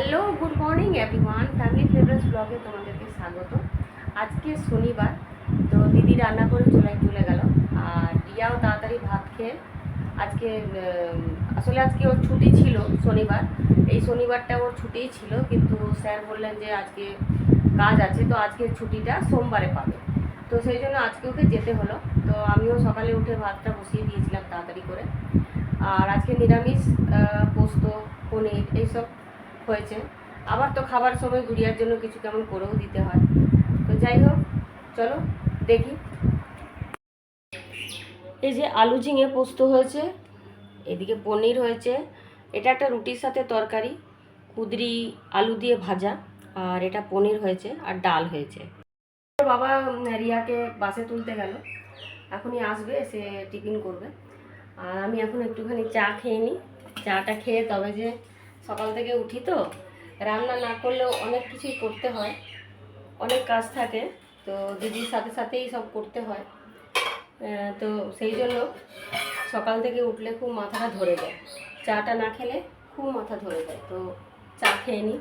Hello, good morning everyone. Family flavours ব্লগে তোমাদেরকে স্বাগত। আজকে শনিবার, তো দিদি রান্না করে চলে গেল। আর রিয়াও তাড়াতাড়ি ভাত খেয়ে আজকে আসলে আজকে ওর ছুটি ছিল শনিবার। এই শনিবারটা ওর ছুটিই ছিল, কিন্তু স্যার বললেন যে আজকে কাজ আছে, তো আজকে ছুটিটা সোমবারে পাবে। তো সেই জন্য আজকে ওকে যেতে হলো। তো আমিও সকালে উঠে ভাতটা বসিয়ে দিয়েছিলাম তাড়াতাড়ি করে। আর আজকে নিরামিষ পোস্ত, পনির এইসব হয়েছে। আবার তো খাবার সময় গুড়িয়ার জন্য কিছু কেমন করেও দিতে হয়। তো যাই হোক, চলো দেখি। এই যে আলু ঝিঙে পোস্ত হয়েছে, এদিকে পনির হয়েছে, এটা একটা রুটির সাথে তরকারি, কুদরি আলু দিয়ে ভাজা, আর এটা পনির হয়েছে, আর ডাল হয়েছে। বাবা রিয়াকে বাসে তুলতে গেল, এখনই আসবে, এসে টিফিন করবে। আর আমি এখন একটুখানি চা খেয়ে নিই। চাটা খেয়ে তবে যে সকাল থেকে উঠি, তো রান্না না করলেও অনেক কিছুই করতে হয়, অনেক কাজ থাকে, তো দিদির সাথে সাথেই সব করতে হয়। তো সেই জন্য সকাল থেকে উঠলে খুব মাথাটা ধরে যায়, চাটা না খেলে খুব মাথা ধরে যায়। তো চা খেয়ে নিই।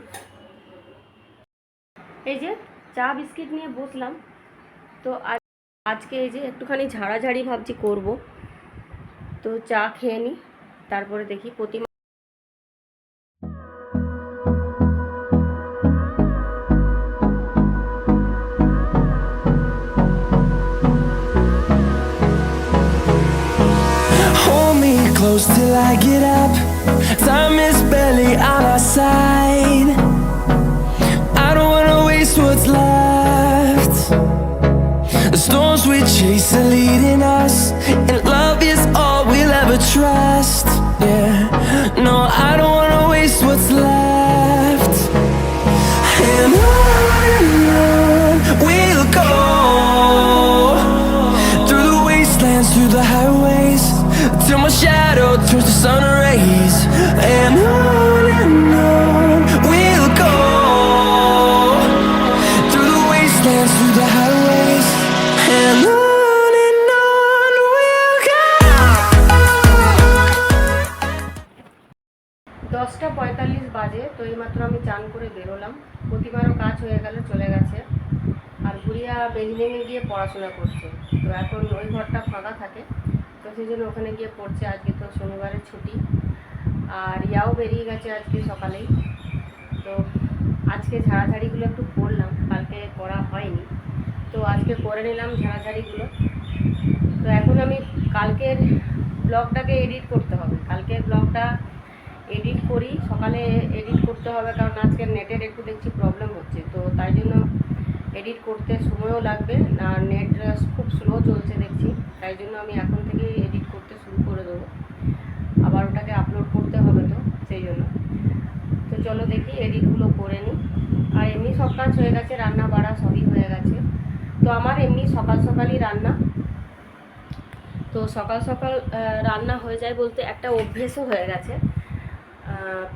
এই যে চা বিস্কিট নিয়ে বসলাম। তো আজকে এই যে একটুখানি ঝাড়াঝাড়ি ভাবছি করব। তো চা খেয়ে নিই, তারপরে দেখি প্রতিমা। Close till I get up. Time is barely on our side. I don't wanna waste what's left. The storms we chase are leading us, and love is all we'll ever trust. Yeah, no, I don't wanna waste what's left. And on we'll go, through the wastelands, through the highways, till my shadow turns to sun rays. And on we'll go, through the wastelands, through the highways. And on we'll go. 10:45 বাজে। তো এইমাত্র আমি চান করে বেরোলাম। প্রতিমারও কাজ হয়ে গেল, চলে গেছে। আর গুড়িয়া বেঞ্জিনিংয়ে গিয়ে পড়াশোনা করছে। তো এখন ওই ঘরটা ফাঁকা থাকে, তো সেই জন্য ওখানে গিয়ে পড়ছে। আজকে তো শনিবারের ছুটি। আর ইয়াও বেরিয়ে গেছে আজকে সকালেই। তো আজকে ঝাড়াঝাড়িগুলো একটু করলাম, কালকে করা হয়নি, তো আজকে করে নিলাম ঝাড়াঝাড়িগুলো। তো এখন আমি কালকের ব্লগটাকে এডিট করতে হবে। কালকের ব্লগটা এডিট করি, সকালে এডিট করতে হবে, কারণ আজকের নেটের একটু দেখছি প্রবলেম হচ্ছে। তো তাই জন্য এডিট করতে সময়ও লাগবে, আর নেট খুব স্লো চলছে দেখছি। তাই জন্য আমি এখন থেকেই এডিট করতে শুরু করে দেবো, আবার ওটাকে আপলোড করতে হবে, তো সেই জন্য। তো চলো দেখি এডিটগুলো করে নিই। আর এমনি সব কাজ হয়ে গেছে, রান্না বাড়া সবই হয়ে গেছে। তো আমার এমনি সকাল সকালই রান্না। তো সকাল সকাল রান্না হয়ে যায় বলতে একটা অভ্যেসও হয়ে গেছে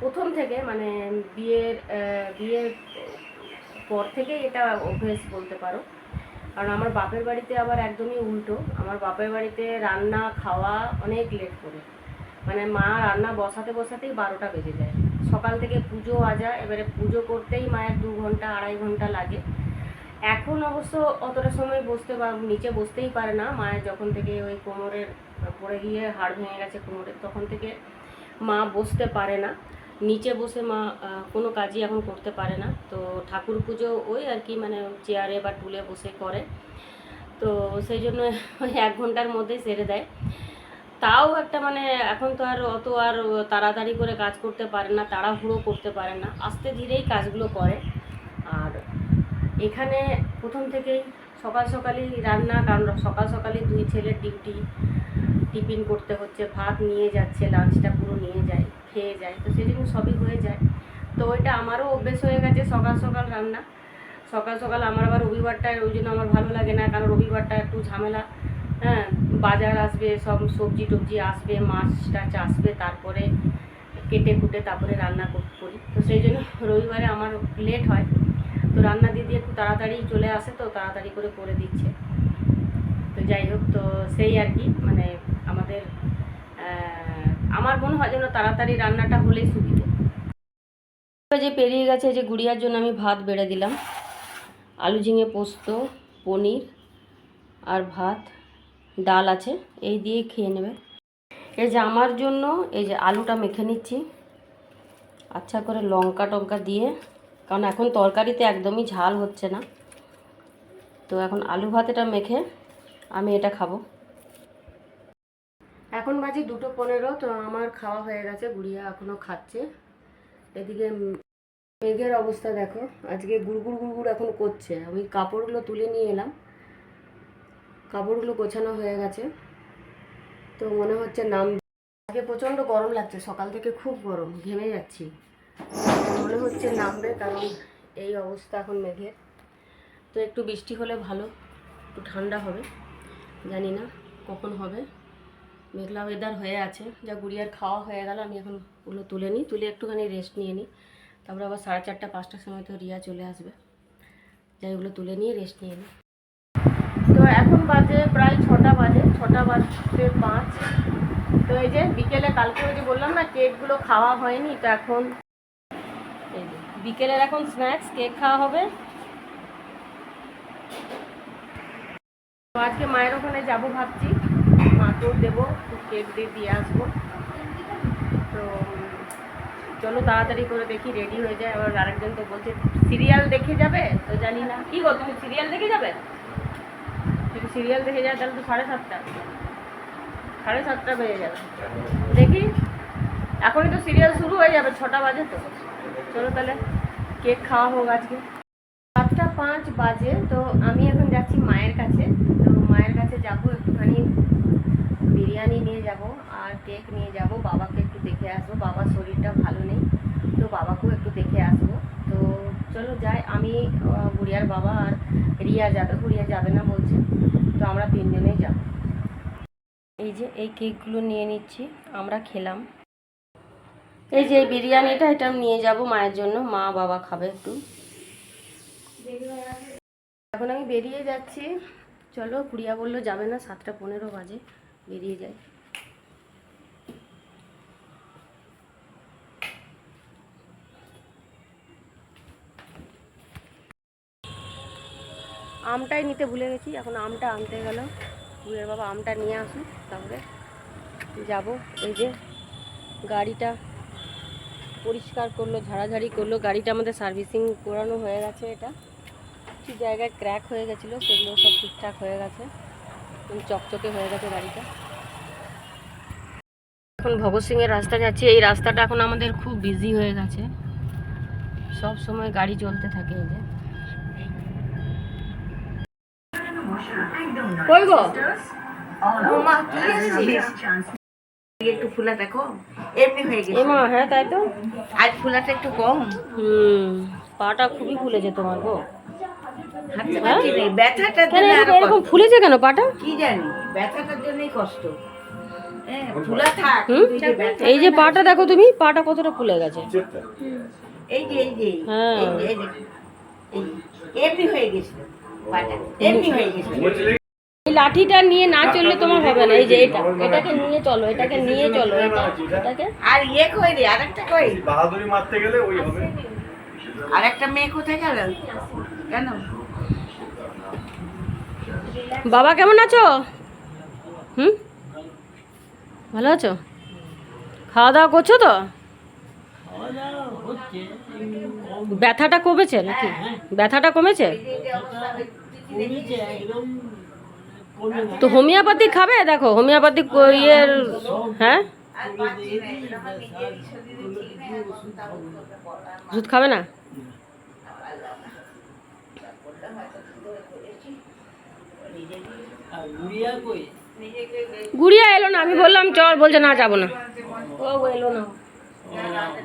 প্রথম থেকে, মানে বিয়ের পর থেকেই এটা অভ্যেস বলতে পারো। কারণ আমার বাপের বাড়িতে আবার একদমই উল্টো। আমার বাপের বাড়িতে রান্না খাওয়া অনেক লেট করে, মানে মা রান্না বসাতে বসাতেই 12টা বেজে যায়। সকাল থেকে পুজো আজা, এবারে পুজো করতেই মায়ের 2 ঘন্টা 2.5 ঘন্টা লাগে। এখন অবশ্য অতটা সময় বসতে বা নিচে বসতেই পারে না। মায়ের যখন থেকে ওই কোমরের পড়ে গিয়ে হাড় ভেঙে গেছে কোমরের, তখন থেকে মা বসতে পারে না। নিচে বসে মা কোনো কাজই এখন করতে পারে না। তো ঠাকুর পুজো ওই আর কি, মানে চেয়ারে বা টুলে বসে করে। তো সেই জন্য ওই 1 ঘন্টার মধ্যে সেরে দেয়। তাও একটা মানে এখন তো আর অত আর তাড়াতাড়ি করে কাজ করতে পারে না, তাড়াহুড়ো করতে পারে না, আস্তে ধীরেই কাজগুলো করে। আর এখানে প্রথম থেকেই সকাল সকালই রান্না, কারণ সকাল সকালই 2 ছেলের ডিউটি, টিফিন করতে হচ্ছে, ভাত নিয়ে যাচ্ছে, লাঞ্চটা পুরো নিয়ে যায়, খেয়ে যায়। তো সেই জন্য সবই হয়ে যায়। তো ওইটা আমারও অভ্যেস হয়ে গেছে সকাল সকাল রান্না। সকাল সকাল আমার আবার রবিবারটা ওই জন্য আমার ভালো লাগে না, কারণ রবিবারটা একটু ঝামেলা। হ্যাঁ, বাজার আসবে, সব সবজি টবজি আসবে, মাছ টাছ আসবে, তারপরে কেটে কুটে তারপরে রান্না করি। তো সেই জন্য রবিবারে আমার লেট হয়। তো রান্না দিদি একটু তাড়াতাড়ি চলে আসে, তো তাড়াতাড়ি করে দিচ্ছে। তো যাই হোক, তো সেই আর কি, মানে আমাদের আমার মনে হয় যেন তাড়াতাড়ি রান্নাটা হলেই সুবিধে। যে পেরিয়ে গেছে, এই যে গুড়িয়ার জন্য আমি ভাত বেড়ে দিলাম, আলু ঝিঙে পোস্ত, পনির আর ভাত, ডাল আছে, এই দিয়ে খেয়ে নেবে। এই যে আমার জন্য এই যে আলুটা মেখে নিচ্ছি আচ্ছা করে লঙ্কা টঙ্কা দিয়ে, কারণ এখন তরকারিতে একদমই ঝাল হচ্ছে না, তো এখন আলু ভাতেটা মেখে আমি এটা খাবো। এখন বাজে 2:15, তো আমার খাওয়া হয়ে গেছে, গুড়িয়া এখনও খাচ্ছে। এদিকে মেঘের অবস্থা দেখো, আজকে গুড়গুড় গুড়গুড় এখন করছে। আমি কাপড়গুলো তুলে নিয়ে এলাম, কাপড়গুলো গোছানো হয়ে গেছে, তো মনে হচ্ছে নাম। আজকে প্রচণ্ড গরম লাগছে, সকাল থেকে খুব গরম, ঘেমে যাচ্ছি, মনে হচ্ছে নামবে, কারণ এই অবস্থা এখন মেঘের। তো একটু বৃষ্টি হলে ভালো, একটু ঠান্ডা হবে, জানি না কখন হবে, মেঘলা ওয়েদার হয়ে আছে। যা গুড়িয়ার খাওয়া হয়ে গেল, আমি এখন ওগুলো তুলে নিই, তুলে একটুখানি রেস্ট নিয়ে নিই, তারপরে আবার 4:30 5টার সময় তো রিয়া চলে আসবে, যাই ওগুলো তুলে নিয়ে রেস্ট নিয়ে নিই। তো এখন বাজে প্রায় 6টা বাজে, 6টা বাজতে 5। তো এই যে বিকেলে কালকে ওই যে বললাম না কেকগুলো খাওয়া হয়নি, তো এখন এই যে বিকেলের এখন স্ন্যাক্স কেক খাওয়া হবে। তো আজকে মায়ের ওখানে যাবো ভাবছি, মাকেও দেবো, কেক দিয়ে আসবো। তো চলো তাড়াতাড়ি করে দেখি রেডি হয়ে যায়। আবার আরেকজন তো বলছে সিরিয়াল দেখে যাবে, তো জানি না কি গো, তুমি সিরিয়াল দেখে যাবে? যদি সিরিয়াল দেখে যায় তাহলে তো 7:30, 7:30 বেজে যাবে। দেখি এখনই তো সিরিয়াল শুরু হয়ে যাবে, 6টা বাজে, তো চলো তাহলে কেক খাওয়া হোক আজকে। 7:05 বাজে, তো আমি এখন যাচ্ছি মায়ের কাছে। তো মায়ের কাছে যাবো, একটুখানি বিরিয়ানি নিয়ে যাব আর কেক নিয়ে যাব, বাবাকে একটু দেখে আসবো, বাবার শরীরটা ভালো নেই, তো বাবাকেও একটু দেখে আসবো। তো চলো যাই, আমি গুড়িয়ার বাবা আর রিয়া যাবে, গুড়িয়া যাবে না বলছে, তো আমরা 3 জনেই যাব। এই যে এই কেকগুলো নিয়ে নিচ্ছি, আমরা খেলাম। এই যে বিরিয়ানিটা, এটা নিয়ে যাব মায়ের জন্য, মা বাবা খাবে একটু। এখন আমি বেরিয়ে যাচ্ছি, চলো। গুড়িয়া বললো যাবে না, 7:15 বাজে, বেরিয়ে যাই। আমটাই নিতে ভুলে গেছি, এখন আমটা আনতে গেল। গুড়িয়ার বাবা আমটা নিয়ে আসুন, তারপরে যাব। এই যে গাড়িটা পরিষ্কার করলো, ঝাড়াঝাড়ি করলো, গাড়িটা আমাদের সার্ভিসিং করানো হয়ে গেছে। এটা কিছু জায়গায় ক্র্যাক হয়ে গেছিলো, সেগুলো সব ঠিকঠাক হয়ে গেছে, চকচকে হয়ে গেছে গাড়িটা। এখন ভগৎ সিংয়ের রাস্তা যাচ্ছি, এই রাস্তাটা এখন আমাদের খুব বিজি হয়ে গেছে, সব সময় গাড়ি চলতে থাকে। এই যে কই গো মা, কি এনেছিস? একটু ফুলা দেখো, এমনি হয়ে গেছে। এমা, হ্যাঁ তাই তো, আজ ফুলাটা একটু কম। পাটা খুবই ফুলেছে তোমার গো। হাঁটতে পারছি না, ব্যথাটার কেন জন্য আরো এরকম কষ্ট। ফুলেছে কেন পাটা? কি জানি, ব্যথাটার জন্যই কষ্ট। হ্যাঁ, ফুলা থাক, হুম, কিন্তু এই যে ব্যথা- এই যে পাটা দেখো তুমি, পাটা কতটা ফুলে গেছে। এই যে হ্যাঁ। এই যে, এমনি হয়ে গেছে পাটা, এমনি হয়ে গেছে। এই লাঠিটা নিয়ে না চললে তোমার হবে না। এই যে এটাকে নিয়ে চলো, এটাকে নিয়ে চলো, এটাকে। আর ইয়ে কই রে, আরেকটা কই? বাহাদুরি মারতে গেলে ওই হবে। আরেকটা মেয়ে কোথায় গেল? কেন? বাবা কেমন আছো? ভালো আছো? খাওয়া দাওয়া করছো তো? ব্যথাটা কমেছে নাকি? ব্যথাটা কমেছে? তো হোমিওপ্যাথি খাবে, দেখো হোমিওপ্যাথি ইয়ের, হ্যাঁ ওষুধ খাবে না? গুড়িয়া এলো না, আমি বললাম চল, বলছে না যাবো না, ও এলো না।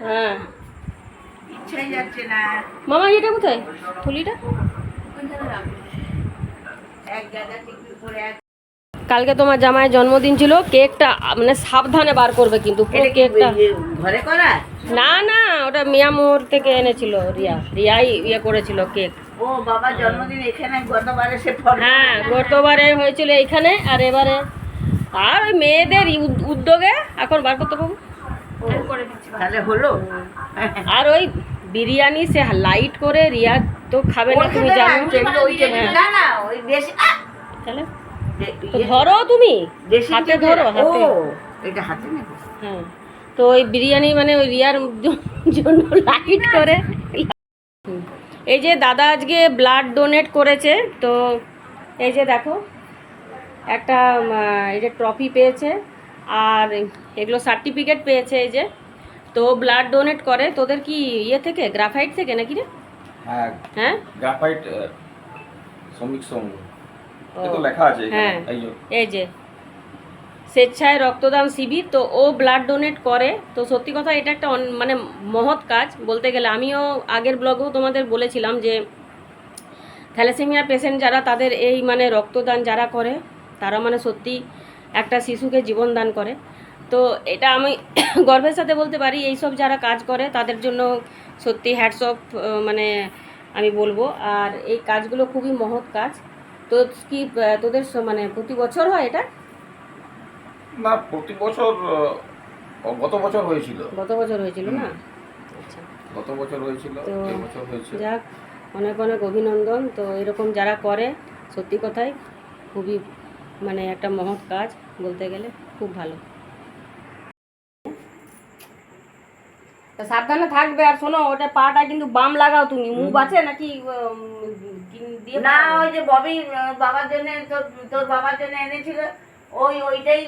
হ্যাঁ ইচ্ছাই যাচ্ছে না। মামা এটা কোথায় থলিটা? এক গাদা টিকলি করে এক। কালকে তোমার জামাইয়ের জন্মদিন ছিল, কেকটা মানে সাবধানে বার করবে কিন্তু, পুরো এটা কি কেকটা। ঘরে করা? না না, ওটা মিয়ামোর থেকে এনেছিল, রিয়াই ইয়ে করেছিল কেক। ও বাবা জন্মদিন এখানে গতবারে সে ফল। হ্যাঁ গতবারে হয়েছিল এইখানে, আর এবারে আর ওই মেয়েদের উদ্যোগে এখন বার করতে পাবো। তাহলে হলো। আর ওই বিরিয়ানি সে লাইট করে রিয়া তো খাবে না, তুমি জানো। না না ওই দেশি তাহলে তো ধরো তুমি হাতে ধরো, হাতে। এটা হাতে নেব। হ্যাঁ, তো ওই বিরিয়ানি মানে ওই রিয়ার জন্য লাইট করে। এই যে দাদা আজকে ব্লাড ডোনেট করেছে, তো এই যে দেখো একটা এই যে ট্রফি পেয়েছে আর এগুলো সার্টিফিকেট পেয়েছে। এই যে তো ব্লাড ডোনেট করে তোদের কি ইয়ে থেকে, গ্রাফাইট থেকে নাকি রে? হ্যাঁ হ্যাঁ গ্রাফাইট শ্রমিক সংঘ ও, এ তো লেখা আছে এখানে। হ্যাঁ এই যে এই যে স্বেচ্ছায় রক্তদান শিবির, তো ও ব্লাড ডোনেট করে। তো সত্যি কথা এটা একটা মানে মহৎ কাজ বলতে গেলে। আমিও আগের ব্লগেও তোমাদের বলেছিলাম যে থ্যালাসেমিয়া পেশেন্ট যারা, তাদের এই মানে রক্তদান যারা করে তারা মানে সত্যি একটা শিশুকে জীবন দান করে। তো এটা আমি গর্বের সাথে বলতে পারি, এইসব যারা কাজ করে তাদের জন্য সত্যি হ্যাটস অফ মানে আমি বলবো। আর এই কাজগুলো খুবই মহৎ কাজ। তো কি তোদের মানে প্রতি বছর হয় এটা? না প্রতি বছর গত বছর হয়েছিল। গত বছর হয়েছিল না? আচ্ছা, গত বছর হয়েছিল, তো এই বছর হয়েছে। যাক, অনেক অনেক অভিনন্দন। তো এরকম যারা করে সত্যি কথাই খুবই মানে একটা মহৎ কাজ বলতে গেলে, খুব ভালো। তো সাবধানে থাকবে। আর শোনো, ওটা পাটা কিন্তু বাম লাগাও তুমি। মুভ আছে নাকি দিয়ে? না ওই যে ববি বাবার জন্য তোর বাবার জন্য এনেছিল, ওইটাই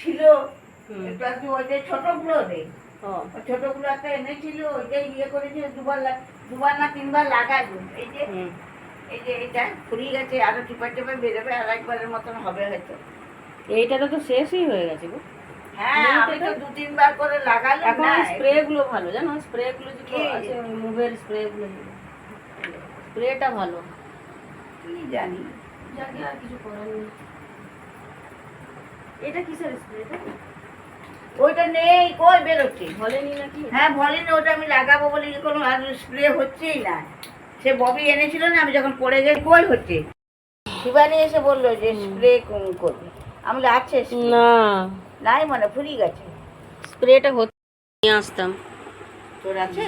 ছিল একটু আর কি, ওইটাই ছোটগুলো রে, ও ছোটগুলো একটা এনেছিল, ওইটাই ইয়ে করেছিল, দুবার না তিনবার লাগাবো। এই যে হুম। এই যে এটা ফুরিয়ে গেছে, আরো টিপা টিপা বেরোবে, আর একবারের মতন হবে হয়তো। এইটাটা তো শেষই হয়ে গেছে গো। হ্যাঁ আমি তো 2-3 বার করে লাগালাম। এখন না স্প্রে গুলো ভালো, জানো স্প্রে গুলো যে কি? আছে মুভের স্প্রে গুলো, স্প্রেটা ভালো। কি জানি, যাকে আর কিছু করার নেই। এটা কিসের স্প্রে? ওইটা নেই, কই বেরোচ্ছে। বলেনি নাকি? হ্যাঁ বলিনি, ওটা আমি লাগাবো বলে কোনো আর স্প্রে হচ্ছেই না। সে ববি এনেছিল না, আমি যখন পড়ে গেছি, কই হচ্ছে। শিবানী এসে বললো যে স্প্রে করবে, আমি বলি আছে spray। না, নাই মানে ফুরিয়ে গেছে। স্প্রেটা হচ্ছে নিয়ে আসতাম। তোর আছে?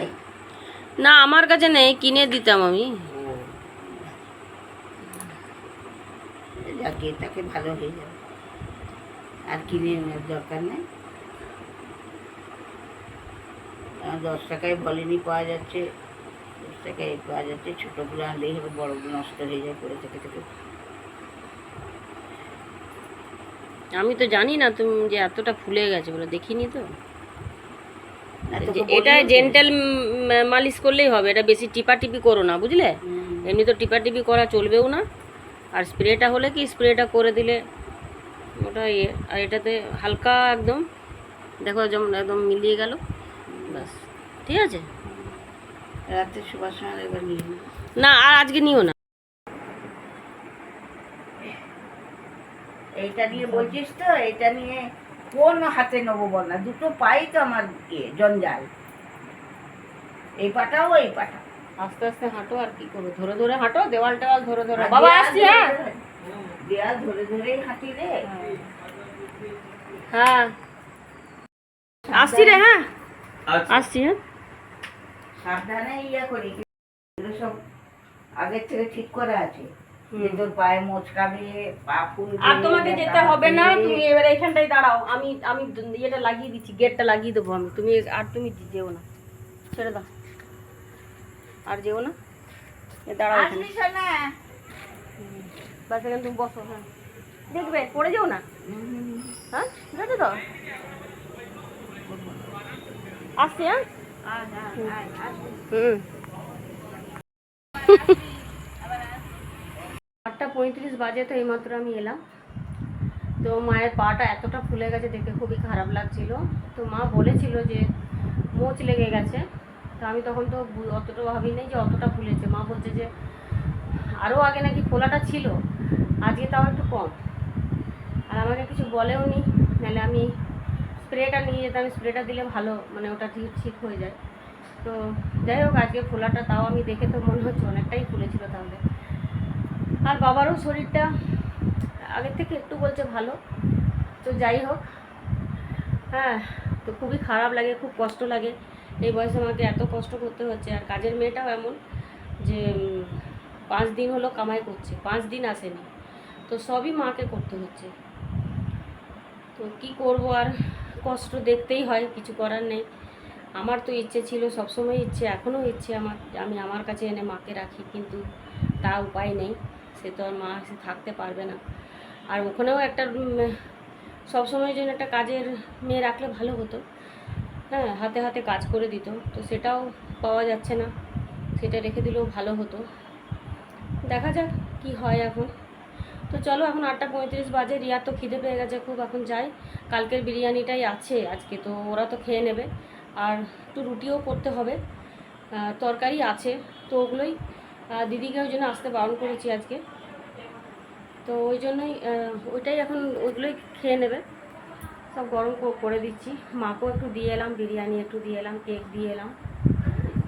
না আমার কাছে নেই, কিনে দিতাম আমি। যাকে তাকে ভালো হয়ে যাবে, আর কিনে নেওয়ার দরকার নেই। 10 টাকায় বলেনি পাওয়া যাচ্ছে, 10 টাকায় পাওয়া যাচ্ছে। ছোটোগুলো আনলেই হবে, বড়গুলো নষ্ট হয়ে যায় পরে থেকে থেকে। আমি তো জানি না তুমি যে এতটা ফুলে গেছে বলে, দেখিনি তো। না তোকে এটা বলিনি তো। জেন্টাল মালিশ করলেই হবে, এটা বেশি টিপাটিপি করো না, বুঝলে? এমনি তো টিপাটিপি করা চলবেও না। আর স্প্রেটা হলে কি, স্প্রেটা করে দিলে ওটা ইয়ে, আর এটাতে হালকা একদম দেখো যেমন একদম মিলিয়ে গেল, ব্যাস ঠিক আছে। রাত্রে শোবার সময় একবার নিয়ে নিই। না আর আজকে নিও না। এইটা নিয়ে বলছিস তো, এটা নিয়ে কোন হাতে নেবো বল না, দুটো পাই তো আমার জঞ্জাল। এই পাটাও এই পাটা। আস্তে আস্তে হাঁটো, আর কি করবো, ধরে ধরে হাঁটো, দেওয়াল টেওয়াল ধরে ধরে। বাবা আসছি, হ্যাঁ দেয়াল ধরে ধরেই হাঁটি রে। হ্যাঁ আসছি রে, হ্যাঁ আচ্ছা আসছি, হ্যাঁ। সাবধানে ইয়া করি, এগুলো সব আগের থেকে ঠিক করা আছে। যে তোর পায়ে মোচকাবে, পা ফুলবে। আর তোমাকে যেতে হবে না, তুমি এবারে এইখানটাই দাঁড়াও। আমি আমি ইয়েটা লাগিয়ে দিচ্ছি, গেটটা লাগিয়ে দেবো আমি। তুমি আর তুমি যেও না, ছেড়ে দাও, আর যেও না, দাঁড়াও এখানে। আসলিস না? বাস এখানে তুমি বসো, হ্যাঁ দেখবে পড়ে যেও না, হ্যাঁ ঠিক আছে তো। আসছি, হ্যাঁ। হুম 8:35 বাজে, তো এইমাত্র আমি এলাম। তো মায়ের পাটা এতটা ফুলে গেছে দেখে খুবই খারাপ লাগছিল। তো মা বলেছিল যে মোচ লেগে গেছে। তো আমি তখন তো অতটা ভাবি নাই যে অতটা ফুলেছে। মা বলছে যে আরও আগে নাকি ফোলাটা ছিল, আজকে তাও একটু কম। আর আমাকে কিছু বলেও নি, নাহলে আমি স্প্রেটা নিয়ে যেতাম, স্প্রেটা দিলে ভালো মানে ওটা ঠিক হয়ে যায়। তো যাই হোক, আজকে ফোলাটা তাও আমি দেখে তো মনে হচ্ছে অনেকটাই ফুলেছিল তাহলে। আর বাবারও শরীরটা আগের থেকে একটু বলছে ভালো। তো যাই হোক, হ্যাঁ, তো খুবই খারাপ লাগে, খুব কষ্ট লাগে। এই বয়সে আমাকে এত কষ্ট করতে হচ্ছে। আর কাজের মেয়েটাও এমন যে 5 দিন হলো কামাই করছে, 5 দিন আসেনি, তো সবই মাকে করতে হচ্ছে। তো কি করব, আর কষ্ট দেখতেই হয়, কিছু করার নেই। আমার তো ইচ্ছে ছিল, সবসময় ইচ্ছে, এখনও ইচ্ছে আমার, আমি আমার কাছে এনে মাকে রাখি, কিন্তু তা উপায় নেই, সে তো আর মা এসে থাকতে পারবে না। আর ওখানেও একটা সবসময়ের জন্য একটা কাজের মেয়ে রাখলে ভালো হতো, হ্যাঁ, হাতে হাতে কাজ করে দিত, তো সেটাও পাওয়া যাচ্ছে না, সেটা রেখে দিলেও ভালো হতো। দেখা যাক কি হয় এখন। তো চলো, এখন 8:35 বাজে, রিয়া তো খিদে পেয়ে গেছে খুব, এখন যাই। কালকের বিরিয়ানিটাই আছে আজকে, তো ওরা তো খেয়ে নেবে, আর একটু রুটিও করতে হবে, তরকারি আছে, তো ওগুলোই দিদিকে ওই জন্য আসতে বারণ করেছি আজকে, তো ওই জন্যই ওইটাই এখন ওইগুলোই খেয়ে নেবে, সব গরম করে দিচ্ছি। মাকেও একটু দিয়ে এলাম, বিরিয়ানি একটু দিয়ে এলাম, কেক দিয়ে এলাম।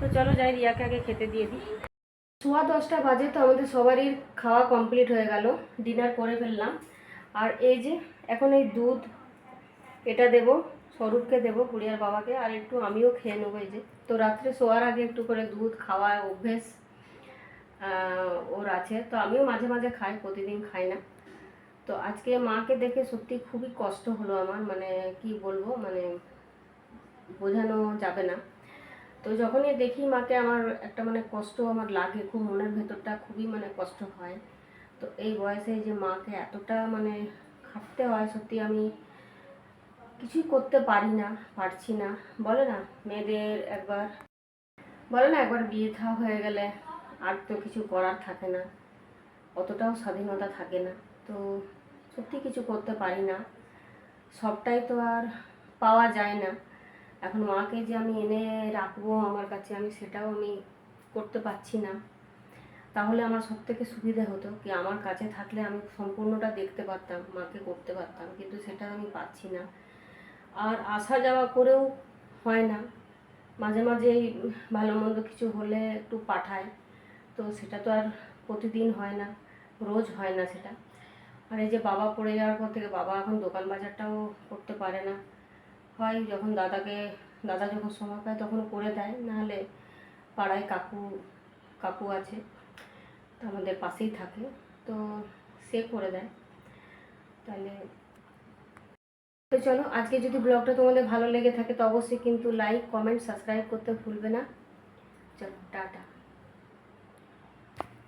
তো চলো যাই, রিয়াকে আগে খেতে দিয়ে দিই। 10:15 বাজে, তো আমাদের সবারই খাওয়া কমপ্লিট হয়ে গেল, ডিনার করে ফেললাম। আর এই যে এখন এই দুধ, এটা দেব স্বরূপকে, দেবো গুড়িয়ার বাবাকে, আর একটু আমিও খেয়ে নেবো। এই যে, তো রাত্রে শোয়ার আগে একটু করে দুধ খাওয়ার অভ্যেস ওর আছে, তো আমিও মাঝে মাঝে খাই, প্রতিদিন খাই না। তো আজকে মাকে দেখে সত্যি খুবই কষ্ট হলো আমার, মানে কি বলবো, মানে বোঝানো যাবে না। তো যখনই দেখি মাকে, আমার একটা মানে কষ্ট আমার লাগে, খুব মনের ভেতরটা খুবই মানে কষ্ট হয়। তো এই বয়সে যে মাকে এতটা মানে খাটতে হয়, সত্যি আমি কিছুই করতে পারছি না। বলে না মেয়েদের একবার, বলে না একবার বিয়ে থা হয়ে গেলে আর তো কিছু করার থাকে না, অতটাও স্বাধীনতা থাকে না। তো সত্যি কিছু করতে পারি না, সবটাই তো আর পাওয়া যায় না। এখন মাকে যে আমি এনে রাখবো আমার কাছে, আমি সেটাও আমি করতে পারছি না। তাহলে আমার সব থেকে সুবিধা হতো কি, আমার কাছে থাকলে আমি সম্পূর্ণটা দেখতে পারতাম, মাকে করতে পারতাম, কিন্তু সেটা আমি পাচ্ছি না। আর আসা যাওয়া করেও হয় না, মাঝে মাঝেই ভালো মন্দ কিছু হলে একটু পাঠায়, তো সেটা তো আর প্রতিদিন হয় না, রোজ হয় না সেটা। আর এই যে বাবা পড়ে যাওয়ার পর থেকে বাবা এখন দোকান বাজারটাও করতে পারে না, হয় যখন দাদা যখন সময় পায় তখন করে দেয়, নাহলে পাড়ায় কাকু আছে, তো আমাদের পাশেই থাকে, তো সে করে দেয়। তাহলে তো চলো, আজকে যদি ব্লগটা তোমাদের ভালো লেগে থাকে তো অবশ্যই কিন্তু লাইক, কমেন্ট, সাবস্ক্রাইব করতে ভুলবে না। চলো, টাটা।